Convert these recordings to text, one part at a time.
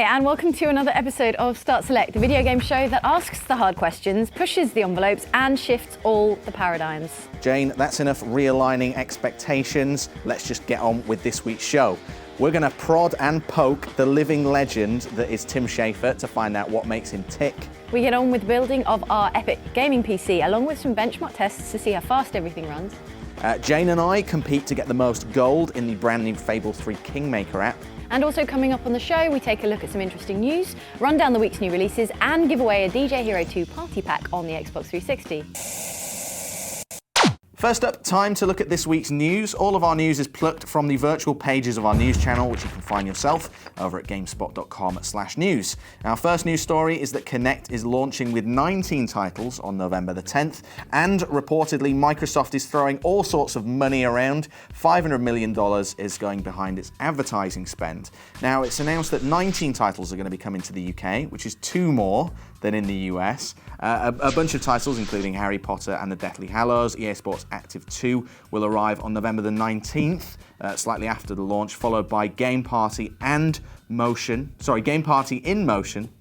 Hi, and welcome to another episode of Start Select, the video game show that asks the hard questions, pushes the envelopes, and shifts all the paradigms. Jane, that's enough realigning expectations. Let's just get on with this week's show. We're going to prod and poke the living legend that is Tim Schafer to find out what makes him tick. We get on with building of our epic gaming PC, along with some benchmark tests to see how fast everything runs. Jane and I compete to get the most gold in the brand new Fable 3 Kingmaker app. And also coming up on the show, we take a look at some interesting news, run down the week's new releases, and give away a DJ Hero 2 party pack on the Xbox 360. First up, time to look at this week's news. All of our news is plucked from the virtual pages of our news channel, which you can find yourself over at gamespot.com/news. Our first news story is that Kinect is launching with 19 titles on November the 10th, and reportedly Microsoft is throwing all sorts of money around. $500 million is going behind its advertising spend. Now, it's announced that 19 titles are going to be coming to the UK, which is 2 more than in the US. A bunch of titles, including Harry Potter and the Deathly Hallows, EA Sports Active 2, will arrive on November the 19th, slightly after the launch, followed by Game Party in Motion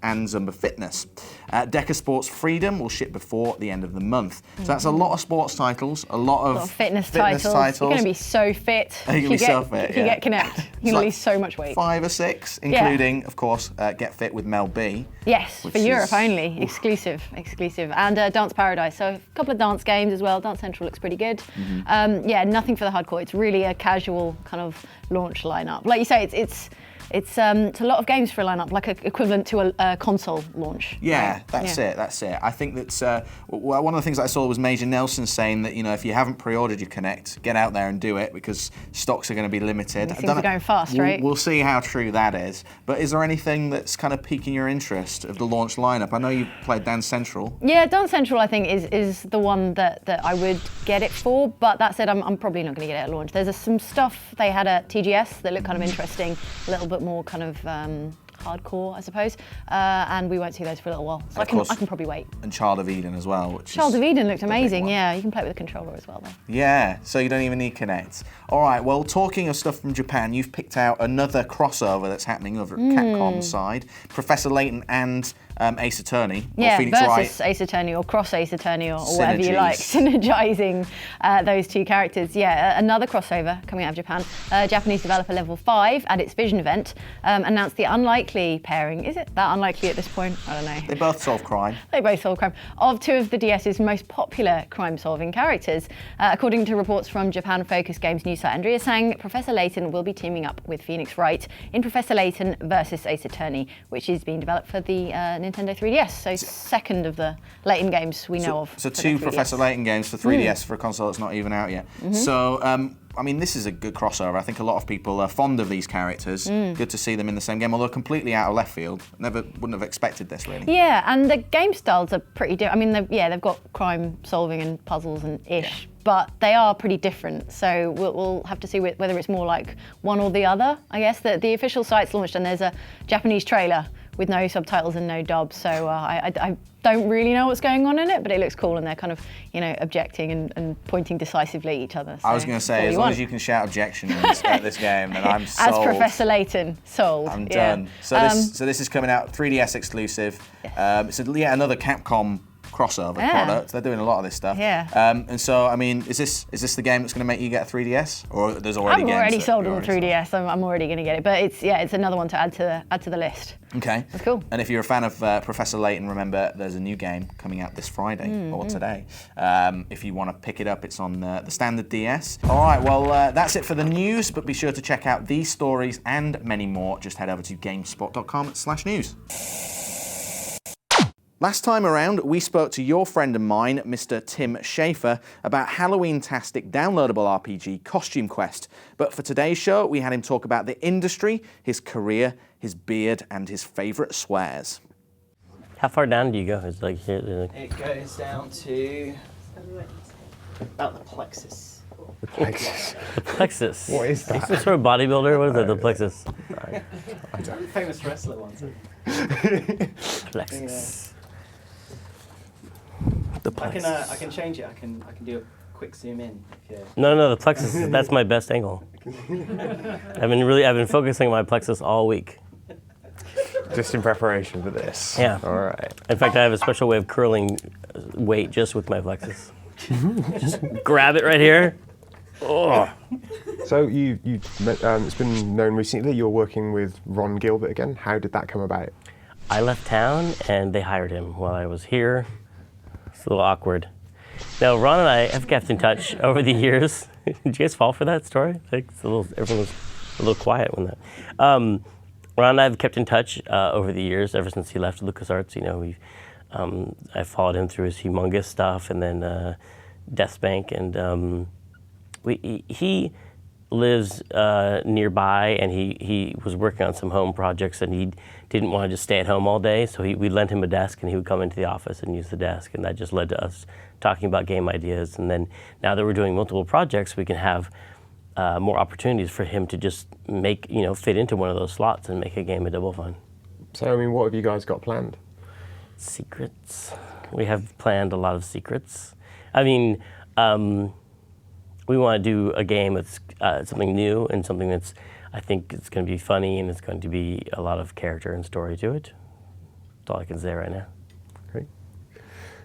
and Zumba Fitness. Deca Sports Freedom will ship before the end of the month. So that's a lot of sports titles, a lot of fitness titles. You're going to be so fit. You're going to be so fit, If you get Kinect, you're going to lose so much weight. 5 or 6, including, of course, Get Fit with Mel B. Yes, for Europe only. Exclusive. And Dance Paradise. So a couple of dance games as well. Dance Central looks pretty good. Yeah, nothing for the hardcore. It's really a casual kind of launch lineup. Like you say, it's a lot of games for a lineup, like equivalent to a console launch. Yeah, that's it. I think that one of the things that I saw was Major Nelson saying that, if you haven't pre-ordered your Kinect, get out there and do it because stocks are going to be limited. Things are going fast, right? We'll see how true that is. But is there anything that's kind of piquing your interest of the launch lineup? I know you played Dance Central. Yeah, Dance Central I think is the one that I would get it for. But that said, I'm probably not going to get it at launch. There's some stuff they had at TGS that looked kind of interesting, a little bit more kind of hardcore, I suppose, and we won't see those for a little while. So I can probably wait. And Child of Eden as well. Child of Eden looked amazing. Yeah, you can play it with a controller as well, though. Yeah, so you don't even need Kinect. All right. Well, talking of stuff from Japan, you've picked out another crossover that's happening over at Capcom's side. Professor Layton and Ace Attorney. Yeah, Phoenix versus Wright. Ace Attorney or cross Ace Attorney or whatever you like, synergizing those two characters. Yeah, another crossover coming out of Japan. Japanese developer Level 5 at its Vision event announced the unlikely pairing. Is it that unlikely at this point? I don't know. They both solve crime. Of 2 of the DS's most popular crime-solving characters. According to reports from Japan-focused games news site Andrea Sang, Professor Layton will be teaming up with Phoenix Wright in Professor Layton versus Ace Attorney, which is being developed for the Nintendo 3DS, so second of the Layton games we know of. So 2 Professor Layton games for 3DS for a console that's not even out yet. So, I mean, this is a good crossover. I think a lot of people are fond of these characters. Good to see them in the same game, although completely out of left field. Wouldn't have expected this, really. Yeah, and the game styles are pretty different. I mean, they've got crime solving and puzzles and ish. Yeah. But they are pretty different, so we'll have to see whether it's more like one or the other, I guess. The official site's launched and there's a Japanese trailer with no subtitles and no dub, so I don't really know what's going on in it, but it looks cool and they're kind of, objecting and pointing decisively at each other. So I was going to say, as long as you can shout objection at this game, then I'm sold. As Professor Layton, sold. I'm done. So this is coming out 3DS exclusive. Yes. It's another Capcom crossover product. They're doing a lot of this stuff. Yeah. And so, I mean, is this the game that's going to make you get a 3DS, or there's already games? I'm already sold on the 3DS. I'm already going to get it, but it's another one to add to the list. Okay. That's cool. And if you're a fan of Professor Layton, remember there's a new game coming out this Friday or today. If you want to pick it up, it's on the standard DS. All right. Well, that's it for the news. But be sure to check out these stories and many more. Just head over to gamespot.com/news. Last time around, we spoke to your friend of mine, Mr. Tim Schafer, about Halloween-tastic downloadable RPG Costume Quest. But for today's show, we had him talk about the industry, his career, his beard, and his favourite swears. How far down do you go? It's like here. It goes down to about the plexus. The plexus. The plexus. What is that? Is this sort of bodybuilder? What is it? The plexus. Famous wrestler ones. Plexus. The plexus. I can change it. I can do a quick zoom in. No, the plexus. That's my best angle. I've been focusing on my plexus all week. Just in preparation for this. Yeah. All right. In fact, I have a special way of curling weight just with my plexus. Just grab it right here. Oh. So it's been known recently that you're working with Ron Gilbert again. How did that come about? I left town and they hired him while I was here. It's a little awkward. Now, Ron and I have kept in touch over the years. Did you guys fall for that story? Like, everyone was a little quiet when that. Ron and I have kept in touch over the years, ever since he left LucasArts. You know, I followed him through his humongous stuff, and then Death's Bank, and he lives nearby, and he was working on some home projects, and he didn't want to just stay at home all day, so we lent him a desk, and he would come into the office and use the desk, and that just led to us talking about game ideas. And then now that we're doing multiple projects, we can have more opportunities for him to just make, fit into one of those slots and make a game of Double Fine. So, I mean, what have you guys got planned? Secrets. We have planned a lot of secrets. I mean, we want to do a game that's something new and something that's, I think it's going to be funny and it's going to be a lot of character and story to it. That's all I can say right now. Great.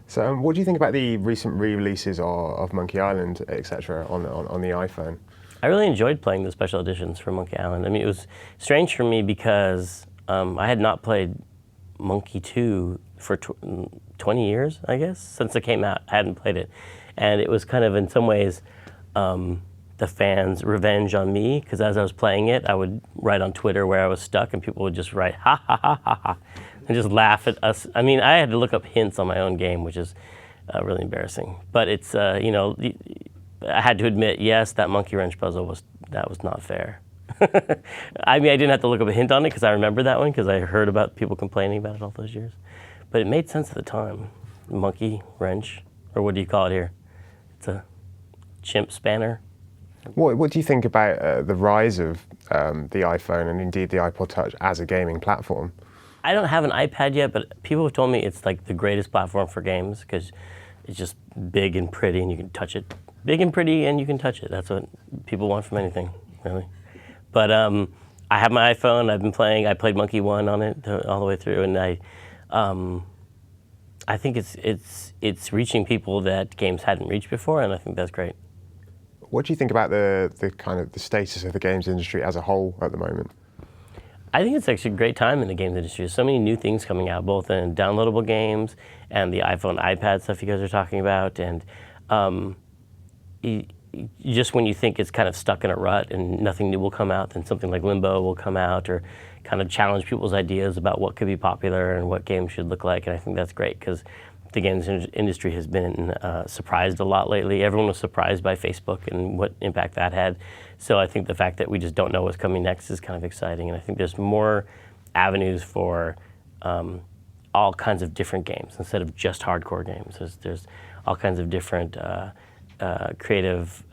So what do you think about the recent re-releases of Monkey Island, etc., on the iPhone? I really enjoyed playing the special editions for Monkey Island. I mean, it was strange for me because I had not played Monkey 2 for 20 years, I guess, since it came out. I hadn't played it. And it was kind of, in some ways, the fans' revenge on me, because as I was playing it, I would write on Twitter where I was stuck, and people would just write, ha, ha, ha, ha, ha, and just laugh at us. I mean, I had to look up hints on my own game, which is really embarrassing. But it's, I had to admit, yes, that monkey wrench puzzle was not fair. I mean, I didn't have to look up a hint on it because I remember that one because I heard about people complaining about it all those years. But it made sense at the time. Monkey wrench, or what do you call it here? It's a chimp spanner. What do you think about the rise of the iPhone and indeed the iPod Touch as a gaming platform? I don't have an iPad yet, but people have told me it's like the greatest platform for games because it's just big and pretty and you can touch it. Big and pretty and you can touch it. That's what people want from anything, really. But I have my iPhone. I've been playing. I played Monkey 1 on it all the way through, and I think it's reaching people that games hadn't reached before, and I think that's great. What do you think about the kind of the status of the games industry as a whole at the moment? I think it's actually a great time in the games industry. There's so many new things coming out, both in downloadable games and the iPhone, iPad stuff you guys are talking about, and just when you think it's kind of stuck in a rut and nothing new will come out, then something like Limbo will come out or kind of challenge people's ideas about what could be popular and what games should look like. And I think that's great because the games industry has been surprised a lot lately. Everyone was surprised by Facebook and what impact that had. So I think the fact that we just don't know what's coming next is kind of exciting. And I think there's more avenues for all kinds of different games instead of just hardcore games. There's all kinds of different creative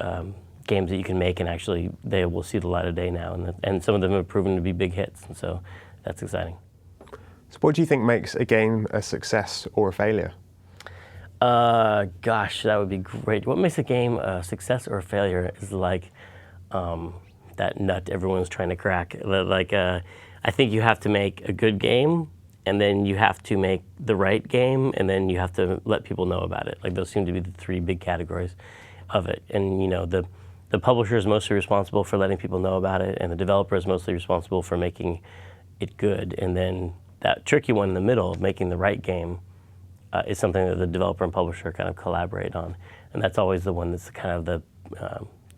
games that you can make, and actually they will see the light of day now, and some of them have proven to be big hits, and so that's exciting. So what do you think makes a game a success or a failure? Gosh, that would be great. What makes a game a success or a failure is like that nut everyone's trying to crack. Like, I think you have to make a good game, and then you have to make the right game, and then you have to let people know about it. Like, those seem to be the three big categories of it. And the publisher is mostly responsible for letting people know about it, and the developer is mostly responsible for making it good. And then that tricky one in the middle of making the right game is something that the developer and publisher kind of collaborate on. And that's always the one that's kind of the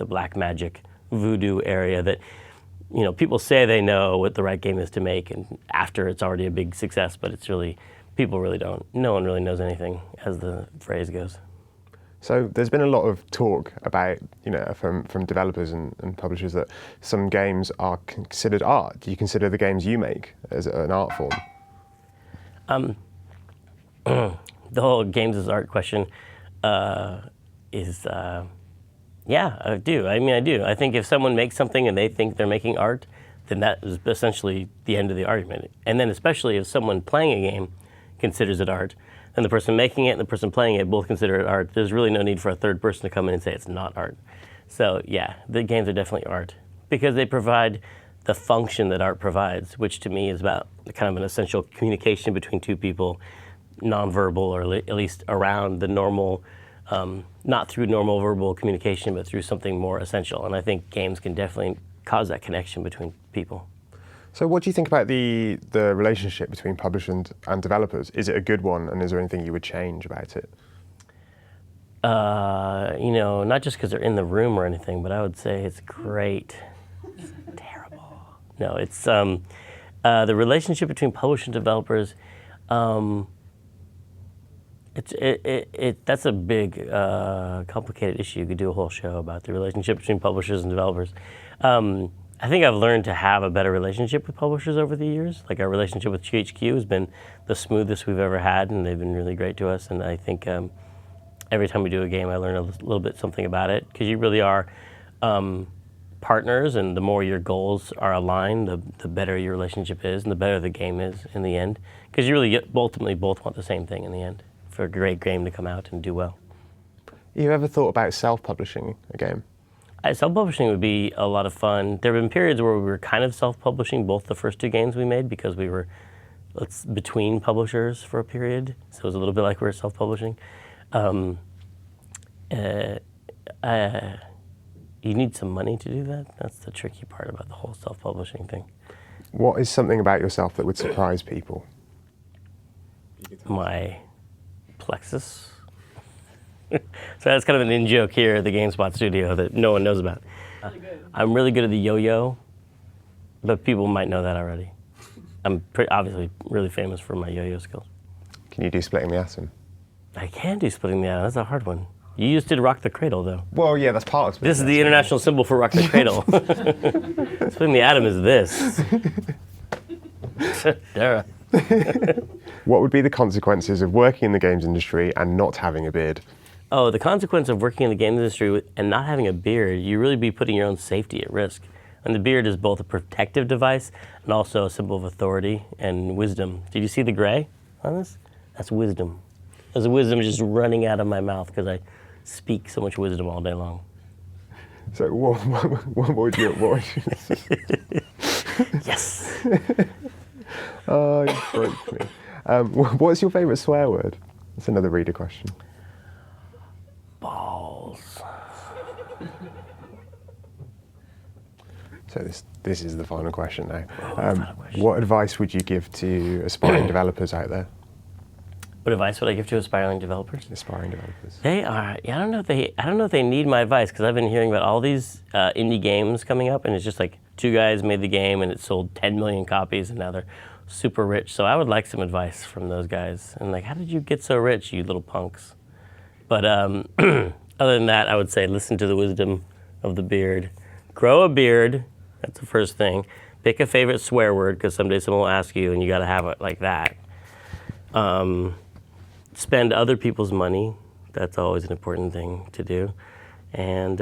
black magic voodoo area that people say they know what the right game is to make, and after it's already a big success, but it's really, people really don't. No one really knows anything, as the phrase goes. So there's been a lot of talk about, from developers and publishers that some games are considered art. Do you consider the games you make as an art form? The whole games as art question is, yeah, I do. I mean, I do. I think if someone makes something and they think they're making art, then that is essentially the end of the argument. And then especially if someone playing a game considers it art, and the person making it and the person playing it both consider it art, there's really no need for a third person to come in and say it's not art. So yeah, the games are definitely art because they provide the function that art provides, which to me is about kind of an essential communication between two people, nonverbal, or at least around the normal, not through normal verbal communication, but through something more essential. And I think games can definitely cause that connection between people. So what do you think about the relationship between publishers and developers? Is it a good one, and is there anything you would change about it? Not just because they're in the room or anything, but I would say it's great. It's terrible. No, it's the relationship between publishers and developers. That's a big, complicated issue. You could do a whole show about the relationship between publishers and developers. I think I've learned to have a better relationship with publishers over the years. Like our relationship with GHQ has been the smoothest we've ever had, and they've been really great to us. And I think every time we do a game, I learn a little bit something about it, because you really are partners, and the more your goals are aligned, the better your relationship is, and the better the game is in the end. Because you really ultimately both want the same thing in the end, for a great game to come out and do well. You ever thought about self-publishing a game? Self-publishing would be a lot of fun. There have been periods where we were kind of self-publishing both the first two games we made, because we were between publishers for a period, so it was a little bit like we were self-publishing. You need some money to do that. That's the tricky part about the whole self-publishing thing. What is something about yourself that would surprise people? My plexus. So that's kind of an in-joke here at the GameSpot studio that no one knows about. I'm really good at the yo-yo, but people might know that already. I'm obviously really famous for my yo-yo skills. Can you do splitting the atom? I can do splitting the atom. That's a hard one. You just did rock the cradle, though. Well, yeah, that's part of splitting. This is the international symbol for rock the cradle. Splitting the atom is this. Dara. What would be the consequences of working in the games industry and not having a beard? Oh, the consequence of working in the games industry and not having a beard, you really be putting your own safety at risk. And the beard is both a protective device and also a symbol of authority and wisdom. Did you see the gray on this? That's wisdom. There's wisdom just running out of my mouth because I speak so much wisdom all day long. So what would you... Yes! Oh, you broke me. What's your favourite swear word? That's another reader question. Balls. So this is the final question now. Final question. What advice would you give to aspiring developers out there? What advice would I give to aspiring developers? Aspiring developers. They are. Yeah, I don't know if they need my advice, because I've been hearing about all these indie games coming up, and it's just like two guys made the game and it sold 10 million copies, and now they're super rich. So I would like some advice from those guys. And like, how did you get so rich, you little punks? But other than that, I would say listen to the wisdom of the beard. Grow a beard. That's the first thing. Pick a favorite swear word, because someday someone will ask you, and you got to have it like that. Spend other people's money. That's always an important thing to do. And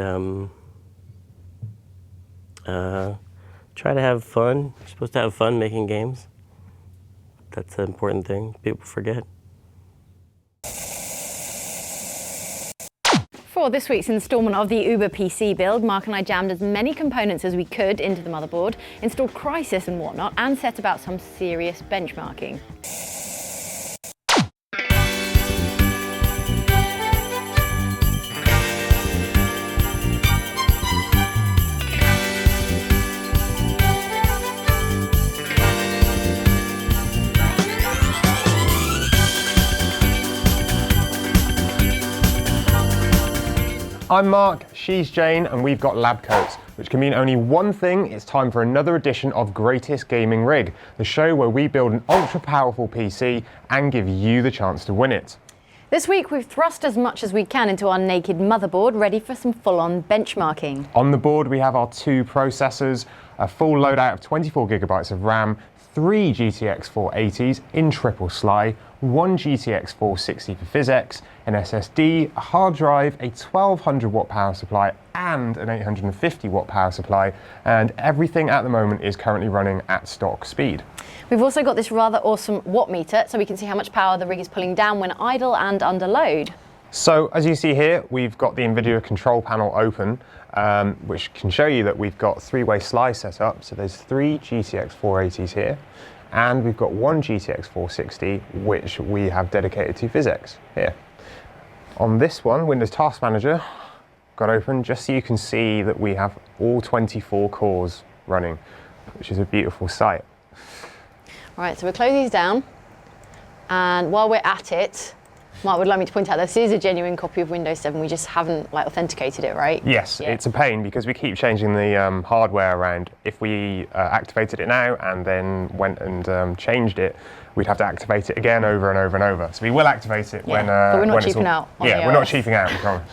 try to have fun. You're supposed to have fun making games. That's an important thing people forget. For this week's instalment of the Uber PC build, Mark and I jammed as many components as we could into the motherboard, installed Crysis and whatnot, and set about some serious benchmarking. I'm Mark, she's Jane, and we've got lab coats, which can mean only one thing: it's time for another edition of Greatest Gaming Rig, the show where we build an ultra-powerful PC and give you the chance to win it. This week we've thrust as much as we can into our naked motherboard, ready for some full-on benchmarking. On the board we have our two processors, a full loadout of 24 gigabytes of RAM, 3 GTX 480s in triple sly, 1 GTX 460 for PhysX, an SSD, a hard drive, a 1200 watt power supply and an 850 watt power supply, and everything at the moment is currently running at stock speed. We've also got this rather awesome watt meter, so we can see how much power the rig is pulling down when idle and under load. So as you see here, we've got the NVIDIA control panel open, which can show you that we've got three-way slice set up. So there's 3 GTX 480s here, and we've got 1 GTX 460, which we have dedicated to PhysX here. On this one, Windows Task Manager got open just so you can see that we have all 24 cores running, which is a beautiful sight. All right, so we'll close these down. And while we're at it, Mark would like me to point out this is a genuine copy of Windows 7. We just haven't authenticated it, right? Yes, yeah. It's a pain because we keep changing the hardware around. If we activated it now and then went and changed it, we'd have to activate it again over and over and over. So we will activate it when but we're not when cheaping out. Yeah, we're not cheaping out, we promise.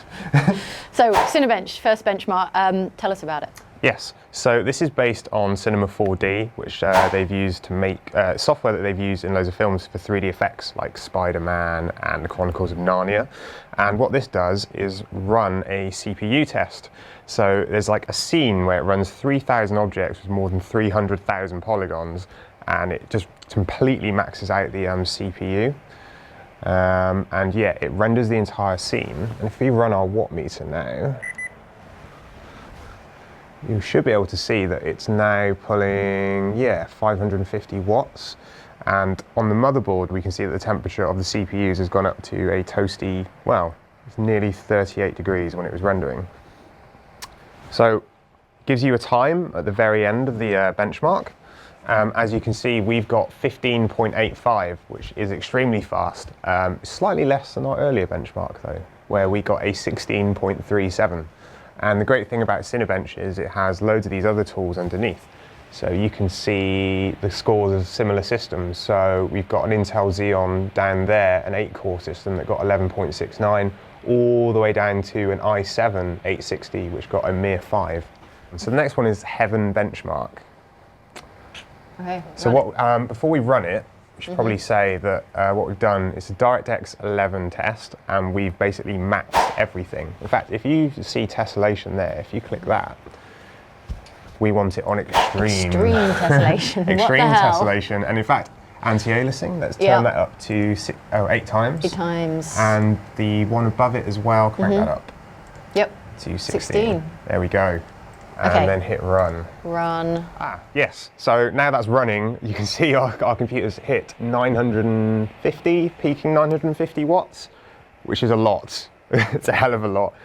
So Cinebench, first benchmark. Tell us about it. Yes, so this is based on Cinema 4D, which they've used to make software that they've used in loads of films for 3D effects, like Spider-Man and the Chronicles of Narnia. And what this does is run a CPU test. So there's like a scene where it runs 3,000 objects with more than 300,000 polygons, and it just completely maxes out the CPU. And yeah, it renders the entire scene. And if we run our watt meter now, you should be able to see that it's now pulling, 550 watts. And on the motherboard, we can see that the temperature of the CPUs has gone up to a toasty, well, it's nearly 38 degrees when it was rendering. So it gives you a time at the very end of the benchmark. As you can see, we've got 15.85, which is extremely fast. Slightly less than our earlier benchmark though, where we got a 16.37. And the great thing about Cinebench is it has loads of these other tools underneath. So you can see the scores of similar systems. So we've got an Intel Xeon down there, an 8-core system that got 11.69, all the way down to an i7 860, which got a mere 5. So the next one is Heaven Benchmark. Okay. So before we run it, we should probably say that what we've done is a DirectX 11 test, and we've basically maxed everything. In fact, if you see tessellation there, if you click that, we want it on extreme tessellation. extreme tessellation, and in fact, anti-aliasing. Let's turn that up to 8 times. 8 times. And the one above it as well. Crank that up. Yep. To 16. There we go. And then hit run. Run. Yes. So now that's running, you can see our computer's hit 950, peaking 950 watts, which is a lot. It's a hell of a lot.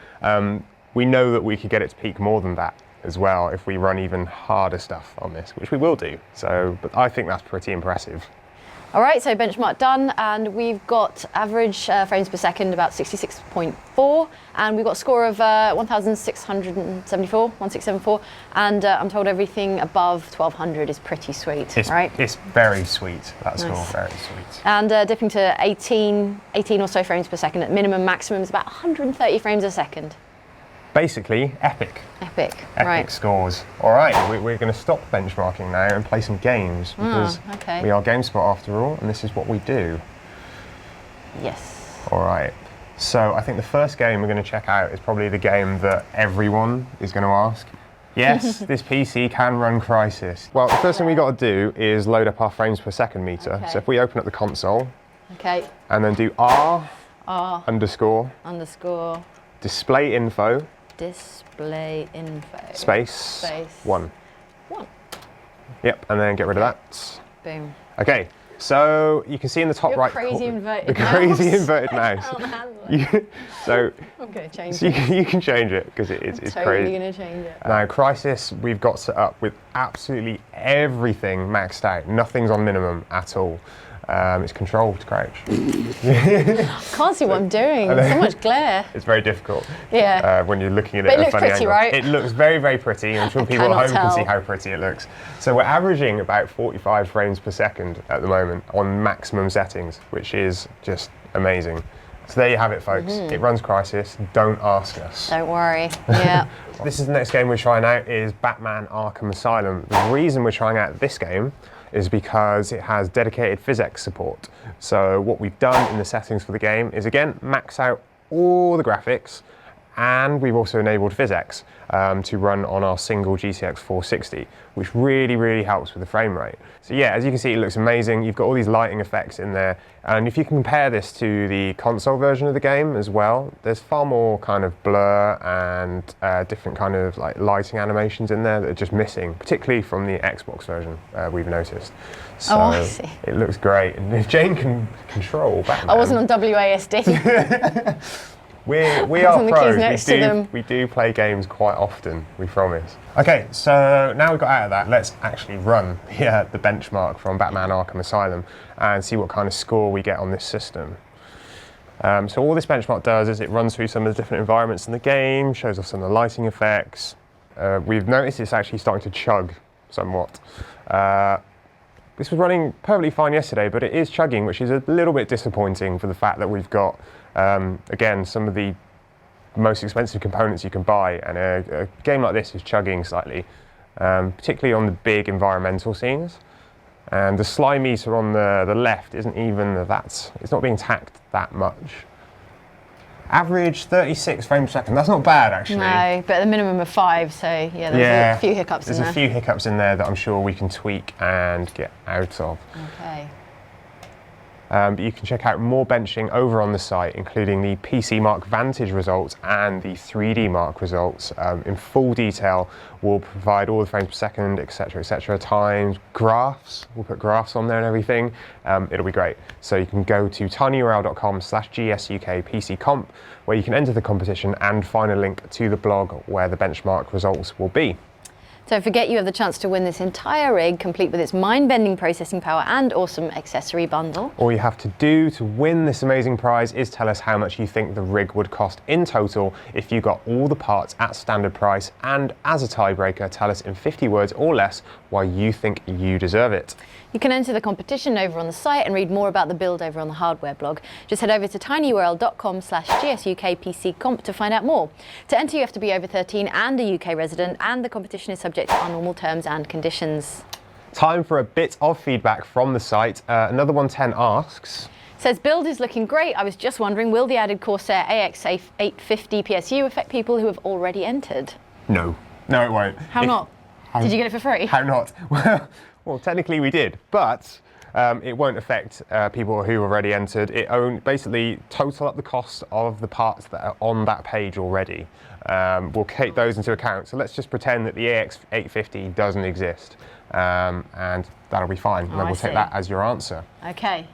We know that we could get it to peak more than that as well if we run even harder stuff on this, which we will do. So, but I think that's pretty impressive. All right, so benchmark done, and we've got average frames per second about 66.4, and we've got a score of 1,674, and I'm told everything above 1,200 is pretty sweet, right? It's very sweet, that score, very sweet. And dipping to 18 or so frames per second at minimum, maximum is about 130 frames a second. Basically, epic. Epic, right. Scores. All right, we're going to stop benchmarking now and play some games because we are GameSpot after all, and this is what we do. Yes. All right. So I think the first game we're going to check out is probably the game that everyone is going to ask. Yes, this PC can run Crysis. Well, the first thing we got to do is load up our frames per second meter. Okay. So if we open up the console, and then do R underscore display info. Display info. Space. 1. Yep, and then get rid of that. Boom. Okay, so you can see in the top right corner. Inverted the crazy inverted mouse. So I'm going to change it. You can change it because it's totally crazy. Going to change it. Now, Crysis, we've got set up with absolutely everything maxed out. Nothing's on minimum at all. It's control to crouch. Can't see what I'm doing. So much glare. It's very difficult. Yeah. When you're looking at but it at a funny pretty, angle. right? It looks very, very pretty. I'm sure people at home can see how pretty it looks. So we're averaging about 45 frames per second at the moment on maximum settings, which is just amazing. So there you have it, folks. It runs Crysis. Don't ask us. Don't worry. Yeah. This is the next game we're trying out is Batman Arkham Asylum. The reason we're trying out this game is because it has dedicated PhysX support. So what we've done in the settings for the game is, again, max out all the graphics And we've also enabled PhysX to run on our single GTX 460, which really, really helps with the frame rate. So yeah, as you can see, it looks amazing. You've got all these lighting effects in there. And if you compare this to the console version of the game as well, there's far more kind of blur and different kind of like lighting animations in there that are just missing, particularly from the Xbox version, we've noticed. So I see. It looks great. And if Jane can control Batman. I wasn't on WASD. We on are the keys pros. next to them. We do play games quite often, we promise. Okay, so now we've got out of that, let's actually run the benchmark from Batman Arkham Asylum and see what kind of score we get on this system. So all this benchmark does is it runs through some of the different environments in the game, shows off some of the lighting effects. We've noticed it's actually starting to chug somewhat. This was running perfectly fine yesterday, but it is chugging, which is a little bit disappointing for the fact that we've got again, some of the most expensive components you can buy, and a game like this is chugging slightly, particularly on the big environmental scenes. And the slime meter on the left isn't even it's not being tacked that much. Average 36 frames per second, that's not bad actually. No, but at the minimum of 5, so yeah, there's a few hiccups in there. There's a few hiccups in there that I'm sure we can tweak and get out of. Okay. But you can check out more benching over on the site, including the PC Mark Vantage results and the 3D Mark results in full detail. We'll provide all the frames per second, etc., times, graphs. We'll put graphs on there and everything. It'll be great. So you can go to tinyurl.com/GSUKPCComp, where you can enter the competition and find a link to the blog where the benchmark results will be. Don't forget you have the chance to win this entire rig, complete with its mind-bending processing power and awesome accessory bundle. All you have to do to win this amazing prize is tell us how much you think the rig would cost in total if you got all the parts at standard price, and as a tiebreaker, tell us in 50 words or less why you think you deserve it. You can enter the competition over on the site and read more about the build over on the hardware blog. Just head over to tinyurl.com/GSUKPCComp to find out more. To enter, you have to be over 13 and a UK resident, and the competition is subject to our normal terms and conditions. Time for a bit of feedback from the site. Another 110 asks, Says, build is looking great. I was just wondering, will the added Corsair AX850 PSU affect people who have already entered? no. No, it won't. How not? Did you get it for free? How not? Well, technically we did, but it won't affect people who already entered. It basically total up the cost of the parts that are on that page already. We'll take those into account. So let's just pretend that the AX850 doesn't exist, and that'll be fine. And then we'll take that as your answer. Okay.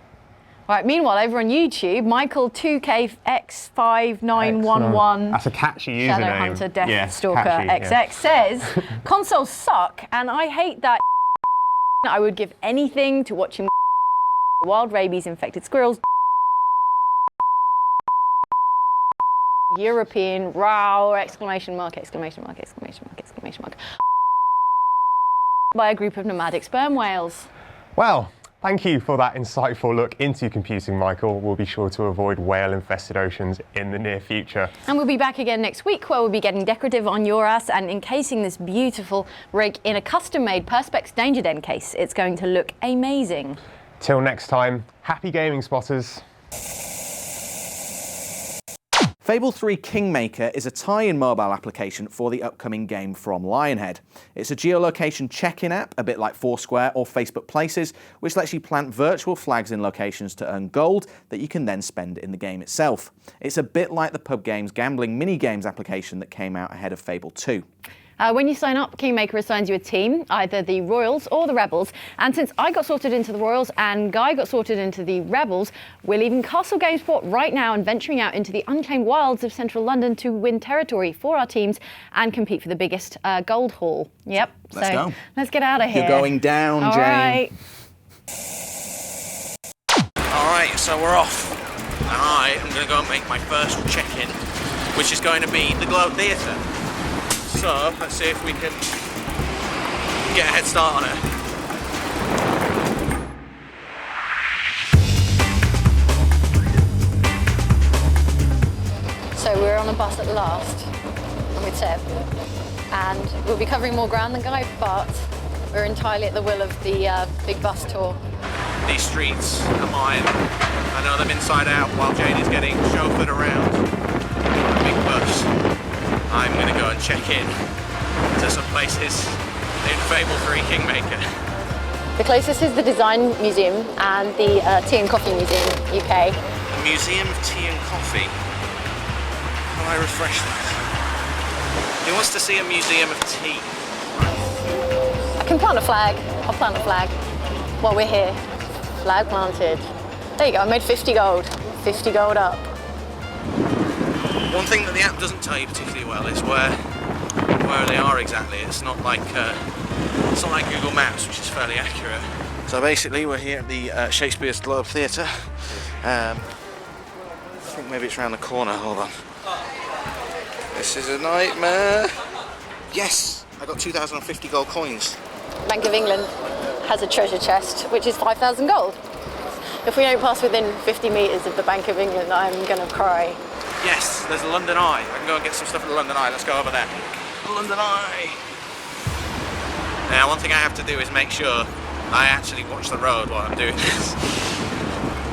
All right, meanwhile, over on YouTube, Michael 2KX5911. That's a catchy username. Shadowhunter Yes, Deathstalker catchy, XX yeah. says, consoles suck and I hate that. I would give anything to watch him wild rabies infected squirrels. European row exclamation mark by a group of nomadic sperm whales. Well, thank you for that insightful look into computing, Michael. We'll be sure to avoid whale-infested oceans in the near future. And we'll be back again next week, where we'll be getting decorative on your ass and encasing this beautiful rig in a custom-made Perspex Danger Den case. It's going to look amazing. Till next time, happy gaming, spotters. Fable 3 Kingmaker is a tie-in mobile application for the upcoming game from Lionhead. It's a geolocation check-in app, a bit like Foursquare or Facebook Places, which lets you plant virtual flags in locations to earn gold that you can then spend in the game itself. It's a bit like the Pub Games gambling mini-games application that came out ahead of Fable 2. When you sign up, Kingmaker assigns you a team, either the Royals or the Rebels. And since I got sorted into the Royals and Guy got sorted into the Rebels, we're leaving Castle GameSpot right now and venturing out into the unclaimed wilds of central London to win territory for our teams and compete for the biggest gold haul. Yep. Let's go. Let's get out of here. You're going down, All Jane. right. All right, so we're off. And I am going to go and make my first check-in, which is going to be the Globe Theatre. So, let's see if we can get a head start on it. So we're on a bus at last, I'm with Seb, and we'll be covering more ground than Guy, but we're entirely at the will of the big bus tour. These streets are mine. I know them inside out while Jane is getting chauffeured around by a big bus. and check in to some places in Fable 3 Kingmaker. The closest is the Design Museum and the Tea and Coffee Museum, UK. The Museum of Tea and Coffee. How do I refresh that? Who wants to see a museum of tea? I can plant a flag. I'll plant a flag while we're here. Flag planted. There you go, I made 50 gold. 50 gold up. One thing that the app doesn't tell you particularly well is where they are exactly. It's not like Google Maps, which is fairly accurate. So basically, we're here at the Shakespeare's Globe Theatre. I think maybe it's around the corner. Hold on. This is a nightmare. Yes, I got 2,050 gold coins. Bank of England has a treasure chest, which is 5,000 gold. If we don't pass within 50 metres of the Bank of England, I'm going to cry. Yes, there's the London Eye. I can go and get some stuff at the London Eye. Let's go over there. The London Eye. Now, one thing I have to do is make sure I actually watch the road while I'm doing this.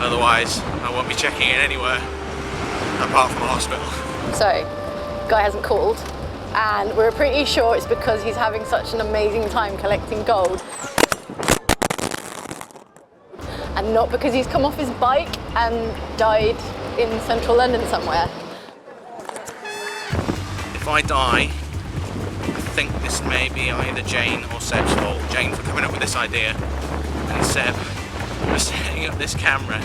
Otherwise, I won't be checking in anywhere apart from a hospital. So, guy hasn't called, and we're pretty sure it's because he's having such an amazing time collecting gold. And not because he's come off his bike and died in central London somewhere. If I die, I think this may be either Jane or Seb's fault. Jane for coming up with this idea, and Seb for setting up this camera.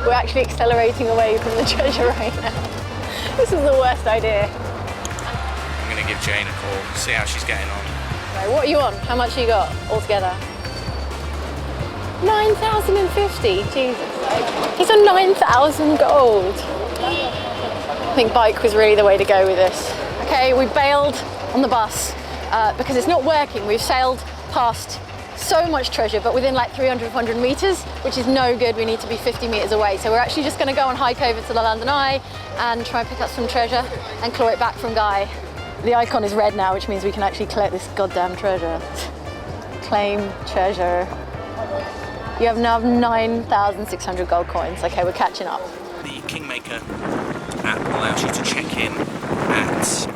We're actually accelerating away from the treasure right now. This is the worst idea. I'm going to give Jane a call, see how she's getting on. Right, what are you on? How much you got altogether? 9,050, Jesus. He's on 9,000 gold. I think bike was really the way to go with this. Okay, we bailed on the bus because it's not working. We've sailed past so much treasure, but within like 300, 400 metres, which is no good. We need to be 50 metres away. So we're actually just going to go and hike over to the London Eye and try and pick up some treasure and claw it back from Guy. The icon is red now, which means we can actually collect this goddamn treasure. Claim treasure. You have now 9,600 gold coins. Okay, we're catching up. The Kingmaker app allows you to check in at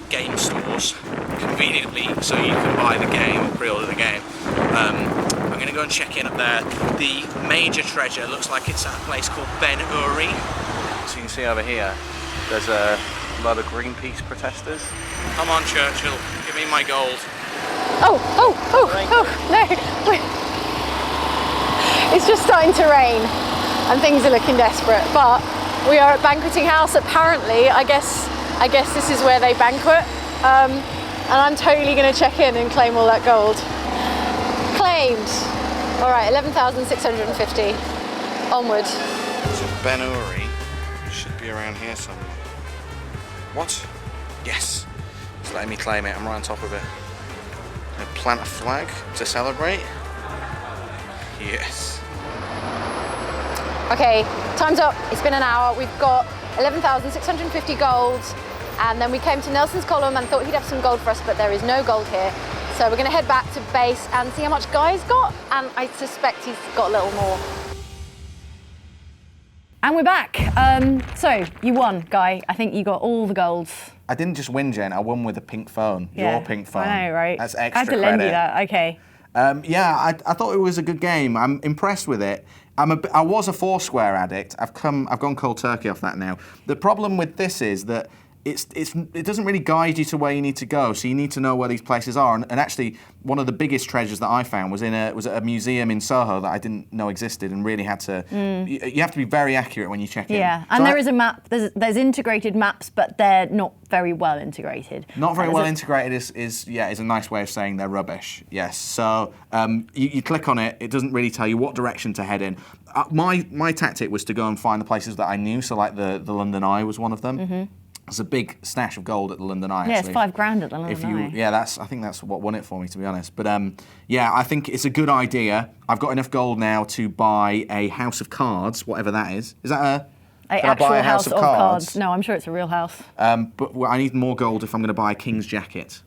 game stores conveniently, so you can buy the game or pre-order the game. I'm going to go and check in up there. The major treasure looks like it's at a place called Ben Uri. So you can see over here, there's a lot of Greenpeace protesters. Come on, Churchill, give me my gold. Oh, no. It's just starting to rain and things are looking desperate, but we are at Banqueting House apparently. I guess this is where they banquet, and I'm totally going to check in and claim all that gold. Claimed. All right, 11,650. Onward. So Ben Uri should be around here somewhere. What? Yes. It's letting me claim it. I'm right on top of it. I'm gonna plant a flag to celebrate. Yes. Okay, time's up. It's been an hour. We've got 11,650 gold, and then we came to Nelson's column and thought he'd have some gold for us, but there is no gold here. So we're going to head back to base and see how much Guy's got, and I suspect he's got a little more. And we're back. So you won, Guy. I think you got all the golds. I didn't just win, Jen. I won with a pink phone. Yeah, Your pink phone. I know, right? That's extra I had to credit. lend you that. Okay. Yeah, I thought it was a good game. I'm impressed with it. I was a Foursquare addict. I've gone cold turkey off that now. The problem with this is that it doesn't really guide you to where you need to go. So you need to know where these places are. And actually, one of the biggest treasures that I found was at a museum in Soho that I didn't know existed, and really had to. You have to be very accurate when you check in. Yeah, and there is a map. There's integrated maps, but they're not very well integrated. Not very well integrated is a nice way of saying they're rubbish. Yes. So you click on it. It doesn't really tell you what direction to head in. My tactic was to go and find the places that I knew. So like the London Eye was one of them. Mm-hmm. There's a big stash of gold at the London Eye. Yeah, actually. it's $5,000 at the London Eye. Yeah, I think that's what won it for me, to be honest. But yeah, I think it's a good idea. I've got enough gold now to buy a house of cards, whatever that is. Is that an actual house of cards? No, I'm sure it's a real house. But I need more gold if I'm going to buy a king's jacket.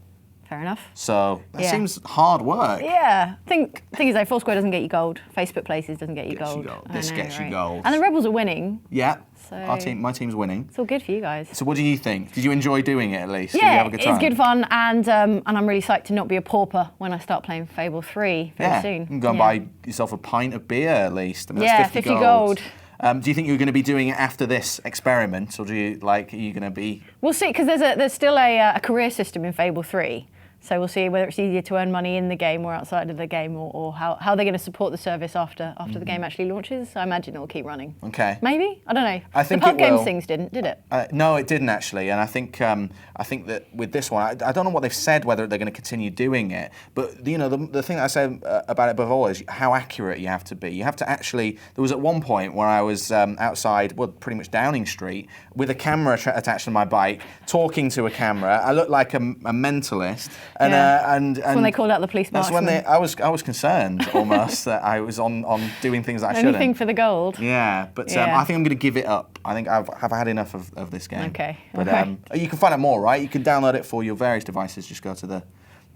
Fair enough. So that seems hard work. Yeah. Thing is, though, Foursquare doesn't get you gold. Facebook Places doesn't get you gold. This gets you gold. And the Rebels are winning. Yeah. So my team's winning. it's all good for you guys. So what do you think? Did you enjoy doing it at least? Did you Yeah, have a good time? it's good fun, and I'm really psyched to not be a pauper when I start playing Fable 3 very soon. You can go and buy yourself a pint of beer at least. I mean, Yeah, that's 50 gold. 50 Do you think you're going to be doing it after this experiment, or are you going to be? We'll see, because there's still a career system in Fable 3. So we'll see whether it's easier to earn money in the game or outside of the game, or how they're going to support the service after the game actually launches. So I imagine it'll keep running. Okay. Maybe? I don't know. I think the Pub it will. Games things did it? No, it didn't actually, and I think that with this one, I don't know what they've said, whether they're going to continue doing it. But the thing that I say about it before is how accurate you have to be. You have to actually. There was at one point where I was outside, well, pretty much Downing Street, with a camera attached to my bike, talking to a camera. I looked like a mentalist, and That's when they called out the police marksman. That's when I was concerned almost that I was on doing things that I shouldn't. Anything for the gold. Yeah, but Yeah. I think I'm going to give it up. I think I've had enough of this game. Okay, But okay. you can find out more, right? You can download it for your various devices. Just go to the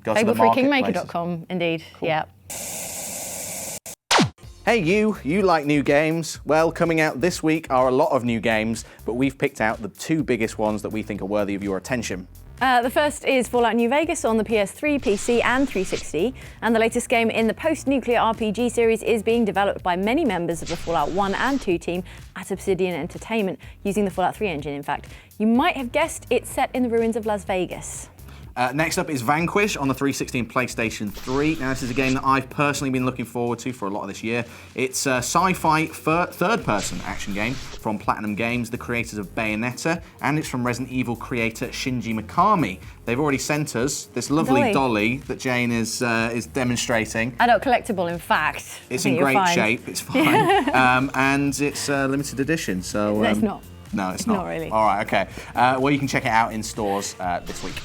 Fable3Kingmaker.com, indeed. Cool. Yeah. Hey you like new games? Well, coming out this week are a lot of new games, but we've picked out the 2 biggest ones that we think are worthy of your attention. The first is Fallout New Vegas on the PS3, PC and 360, and the latest game in the post-nuclear RPG series is being developed by many members of the Fallout 1 and 2 team at Obsidian Entertainment, using the Fallout 3 engine, in fact. You might have guessed it's set in the ruins of Las Vegas. Next up is Vanquish on the 360 and PlayStation 3. Now, this is a game that I've personally been looking forward to for a lot of this year. It's a sci-fi third-person action game from Platinum Games, the creators of Bayonetta, and it's from Resident Evil creator Shinji Mikami. They've already sent us this lovely dolly that Jane is demonstrating. Adult collectible, in fact. It's in great shape. It's fine, and it's limited edition. So No, it's not. No, it's not. Not really. All right, okay. Well, you can check it out in stores this week.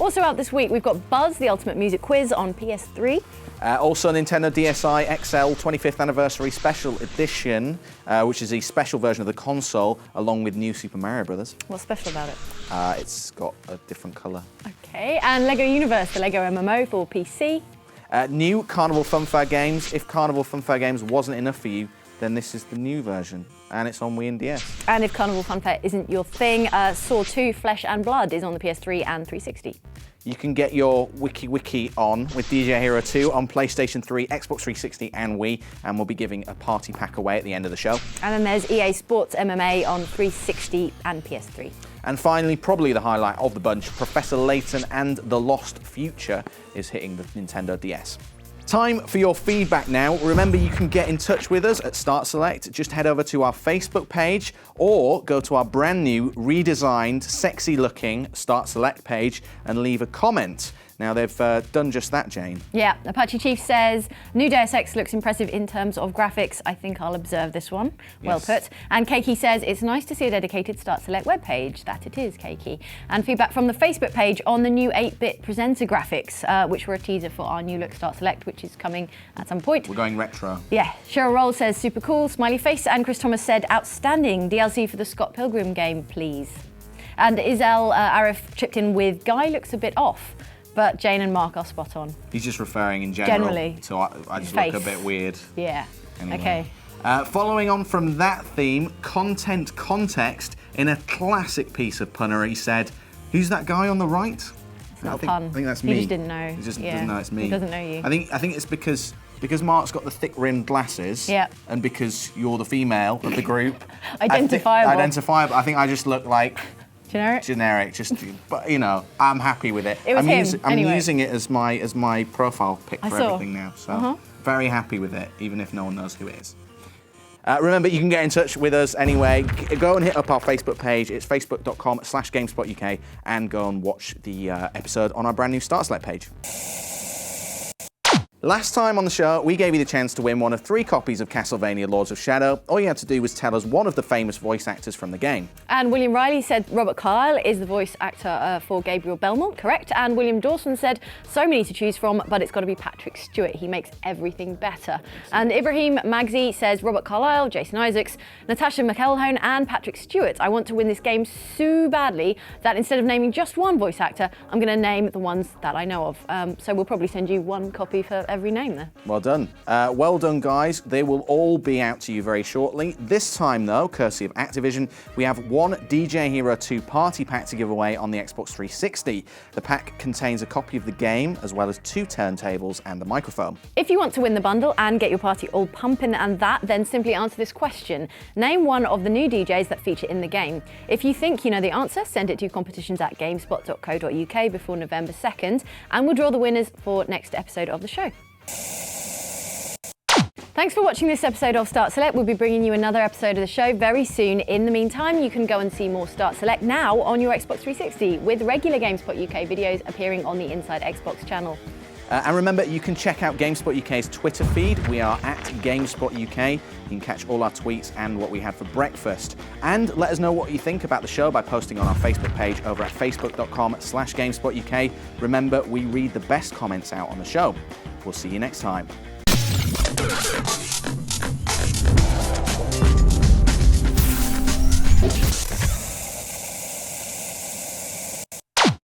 Also out this week, we've got Buzz, the Ultimate Music Quiz on PS3. Also, Nintendo DSi XL 25th Anniversary Special Edition, which is a special version of the console, along with New Super Mario Bros. What's special about it? It's got a different colour. Okay, and Lego Universe, the Lego MMO for PC. New Carnival Funfair Games. If Carnival Funfair Games wasn't enough for you, then this is the new version, and it's on Wii and DS. And if Carnival Funfair isn't your thing, Saw 2 Flesh and Blood is on the PS3 and 360. You can get your wiki on with DJ Hero 2 on PlayStation 3, Xbox 360 and Wii, and we'll be giving a party pack away at the end of the show. And then there's EA Sports MMA on 360 and PS3. And finally, probably the highlight of the bunch, Professor Layton and the Lost Future is hitting the Nintendo DS. Time for your feedback now. Remember, you can get in touch with us at Start Select. Just head over to our Facebook page or go to our brand new, redesigned, sexy looking Start Select page and leave a comment. Now, they've done just that, Jane. Yeah, Apache Chief says, new Deus Ex looks impressive in terms of graphics. I think I'll observe this one. Well put. And Keiki says, it's nice to see a dedicated Start Select webpage. That it is, Keiki. And feedback from the Facebook page on the new 8-bit presenter graphics, which were a teaser for our new look Start Select, which is coming at some point. We're going retro. Yeah. Cheryl Roll says, super cool, smiley face. And Chris Thomas said, outstanding. DLC for the Scott Pilgrim game, please. And Isel Arif chipped in with, Guy looks a bit off. But Jane and Mark are spot on. He's just referring in general. Generally. So I just look a bit weird. Yeah. Anyway. Okay. Following on from that theme, Content Context, in a classic piece of punnery, said, who's that guy on the right? It's not a pun. I think that's He me. just didn't know. He just Yeah. doesn't know it's me. He doesn't know you. I think it's because Mark's got the thick-rimmed glasses. Yeah. And because you're the female of the group. Identifiable. Identifiable. I think I just look like Generic? just, but you know, I'm happy with it. It was I'm anyway. using it as my profile pic I for saw. everything now. So very happy with it, even if no one knows who it is. Remember, you can get in touch with us anyway. Go and hit up our Facebook page. It's facebook.com/GameSpotUK, and go and watch the episode on our brand new Start Select page. Last time on the show, we gave you the chance to win one of 3 copies of Castlevania Lords of Shadow. All you had to do was tell us one of the famous voice actors from the game. And William Riley said Robert Carlyle is the voice actor for Gabriel Belmont, correct? And William Dawson said, so many to choose from, but it's got to be Patrick Stewart. He makes everything better. And Ibrahim Magzi says Robert Carlyle, Jason Isaacs, Natasha McElhone, and Patrick Stewart. I want to win this game so badly that instead of naming just one voice actor, I'm going to name the ones that I know of. So we'll probably send you one copy for every name there. Well done. Well done, guys. They will all be out to you very shortly. This time, though, courtesy of Activision, we have one DJ Hero 2 party pack to give away on the Xbox 360. The pack contains a copy of the game, as well as 2 turntables and a microphone. If you want to win the bundle and get your party all pumping and that, then simply answer this question. Name one of the new DJs that feature in the game. If you think you know the answer, send it to competitions@gamespot.co.uk before November 2nd, and we'll draw the winners for next episode of the show. Thanks for watching this episode of Start Select. We'll be bringing you another episode of the show very soon. In the meantime, you can go and see more Start Select now on your Xbox 360 with regular GameSpot UK videos appearing on the Inside Xbox channel. And remember, you can check out GameSpot UK's Twitter feed. We are at GameSpot UK. You can catch all our tweets and what we had for breakfast. And let us know what you think about the show by posting on our Facebook page over at facebook.com/GameSpot UK. Remember, we read the best comments out on the show. We'll see you next time.